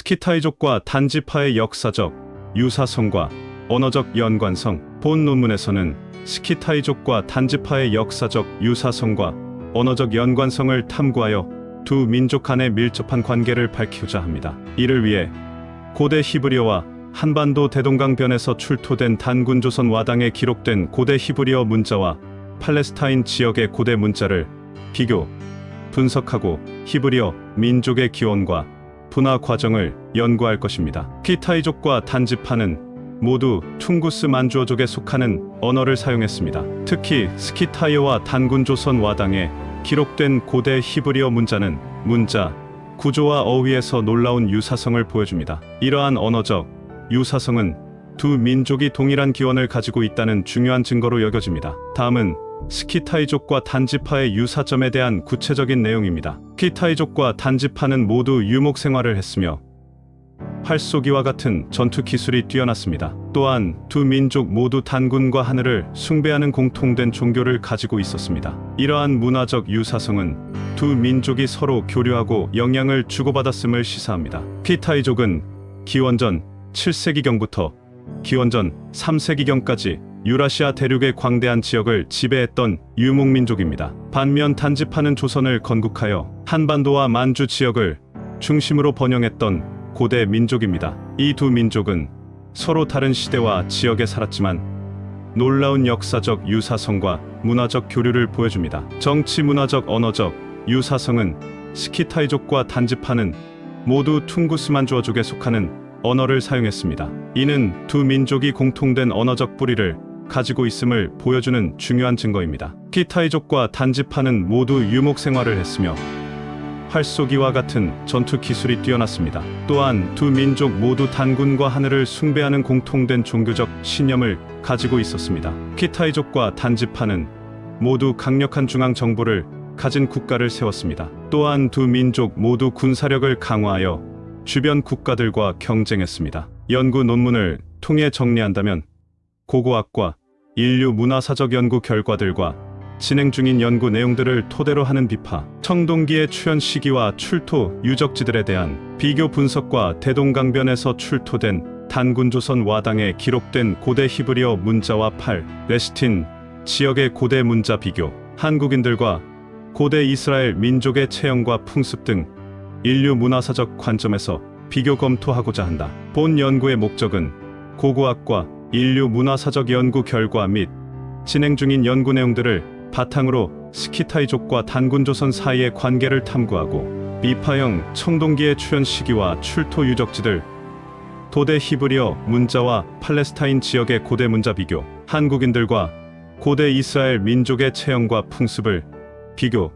스키타이족과 단지파의 역사적 유사성과 언어적 연관성. 본 논문에서는 스키타이족과 단지파의 역사적 유사성과 언어적 연관성을 탐구하여 두 민족 간의 밀접한 관계를 밝히고자 합니다. 이를 위해 고대 히브리어와 한반도 대동강변에서 출토된 단군조선 와당에 기록된 고대 히브리어 문자와 팔레스타인 지역의 고대 문자를 비교, 분석하고 히브리어 민족의 기원과 분화 과정을 연구할 것입니다. 스키타이족과 단지파는 모두 퉁구스 만주어족에 속하는 언어를 사용했습니다. 특히 스키타이어와 단군조선 와당에 기록된 고대 히브리어 문자는 문자, 구조와 어휘에서 놀라운 유사성을 보여줍니다. 이러한 언어적 유사성은 두 민족이 동일한 기원을 가지고 있다는 중요한 증거로 여겨집니다. 다음은 스키타이족과 단지파의 유사점에 대한 구체적인 내용입니다. 스키타이족과 단지파는 모두 유목 생활을 했으며 활쏘기와 같은 전투 기술이 뛰어났습니다. 또한 두 민족 모두 단군과 하늘을 숭배하는 공통된 종교를 가지고 있었습니다. 이러한 문화적 유사성은 두 민족이 서로 교류하고 영향을 주고받았음을 시사합니다. 스키타이족은 기원전 7세기경부터 기원전 3세기경까지 유라시아 대륙의 광대한 지역을 지배했던 유목민족입니다. 반면 단지파는 조선을 건국하여 한반도와 만주 지역을 중심으로 번영했던 고대 민족입니다. 이 두 민족은 서로 다른 시대와 지역에 살았지만 놀라운 역사적 유사성과 문화적 교류를 보여줍니다. 정치, 문화적, 언어적 유사성은 스키타이족과 단지파는 모두 퉁구스 만주어족에 속하는 언어를 사용했습니다. 이는 두 민족이 공통된 언어적 뿌리를 가지고 있음을 보여주는 중요한 증거입니다. 스키타이족과 단지파는 모두 유목 생활을 했으며 활쏘기와 같은 전투 기술이 뛰어났습니다. 또한 두 민족 모두 단군과 하늘을 숭배하는 공통된 종교적 신념을 가지고 있었습니다. 스키타이족과 단지파는 모두 강력한 중앙 정부를 가진 국가를 세웠습니다. 또한 두 민족 모두 군사력을 강화하여 주변 국가들과 경쟁했습니다. 연구 논문을 통해 정리한다면 고고학과 인류 문화사적 연구 결과들과 진행 중인 연구 내용들을 토대로 하는 비파, 청동기의 출현 시기와 출토 유적지들에 대한 비교 분석과 대동강변에서 출토된 단군조선 와당에 기록된 고대 히브리어 문자와 팔레스틴 지역의 고대 문자 비교, 한국인들과 고대 이스라엘 민족의 체형과 풍습 등 인류 문화사적 관점에서 비교 검토하고자 한다. 본 연구의 목적은 고고학과 인류 문화사적 연구 결과 및 진행 중인 연구 내용들을 바탕으로 스키타이족과 단군조선 사이의 관계를 탐구하고 비파형 청동기의 출현 시기와 출토 유적지들, 고대 히브리어 문자와 팔레스타인 지역의 고대 문자 비교, 한국인들과 고대 이스라엘 민족의 체형과 풍습을 비교,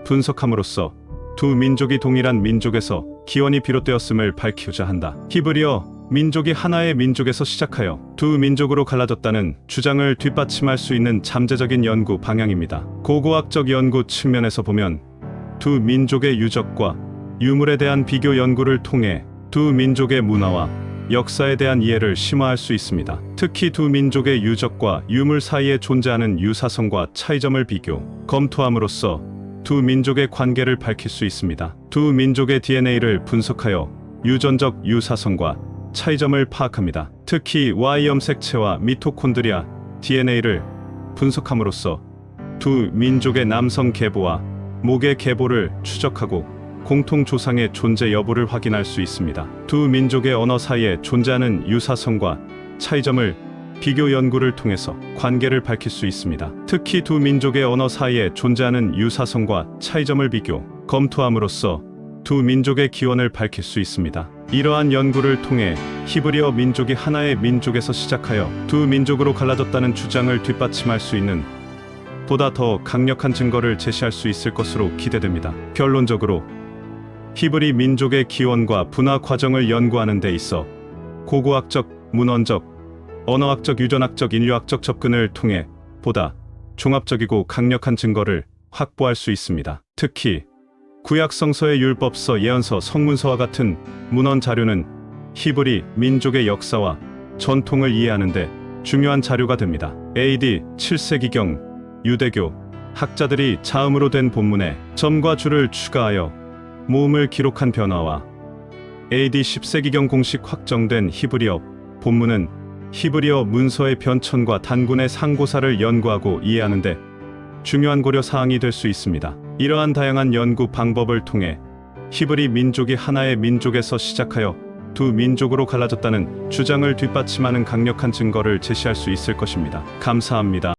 분석함으로써 두 민족이 동일한 민족에서 기원이 비롯되었음을 밝히고자 한다. 히브리어 민족이 하나의 민족에서 시작하여 두 민족으로 갈라졌다는 주장을 뒷받침할 수 있는 잠재적인 연구 방향입니다. 고고학적 연구 측면에서 보면 두 민족의 유적과 유물에 대한 비교 연구를 통해 두 민족의 문화와 역사에 대한 이해를 심화할 수 있습니다. 특히 두 민족의 유적과 유물 사이에 존재하는 유사성과 차이점을 비교, 검토함으로써 두 민족의 관계를 밝힐 수 있습니다. 두 민족의 DNA를 분석하여 유전적 유사성과 차이점을 파악합니다. 특히 Y 염색체와 미토콘드리아 DNA를 분석함으로써 두 민족의 남성 계보와 목의 계보를 추적하고 공통 조상의 존재 여부를 확인할 수 있습니다. 두 민족의 언어 사이에 존재하는 유사성과 차이점을 비교 연구를 통해서 관계를 밝힐 수 있습니다. 특히 두 민족의 언어 사이에 존재하는 유사성과 차이점을 비교, 검토함으로써 두 민족의 기원을 밝힐 수 있습니다. 이러한 연구를 통해 히브리어 민족이 하나의 민족에서 시작하여 두 민족으로 갈라졌다는 주장을 뒷받침할 수 있는 보다 더 강력한 증거를 제시할 수 있을 것으로 기대됩니다. 결론적으로 히브리 민족의 기원과 분화 과정을 연구하는 데 있어 고고학적, 문헌적, 언어학적, 유전학적, 인류학적 접근을 통해 보다 종합적이고 강력한 증거를 확보할 수 있습니다. 특히 구약성서의 율법서, 예언서, 성문서와 같은 문헌 자료는 히브리 민족의 역사와 전통을 이해하는 데 중요한 자료가 됩니다. AD 7세기경 유대교 학자들이 자음으로 된 본문에 점과 줄을 추가하여 모음을 기록한 변화와 AD 10세기경 공식 확정된 히브리어 본문은 히브리어 문서의 변천과 단군의 상고사를 연구하고 이해하는데 중요한 고려 사항이 될 수 있습니다. 이러한 다양한 연구 방법을 통해 히브리 민족이 하나의 민족에서 시작하여 두 민족으로 갈라졌다는 주장을 뒷받침하는 강력한 증거를 제시할 수 있을 것입니다. 감사합니다.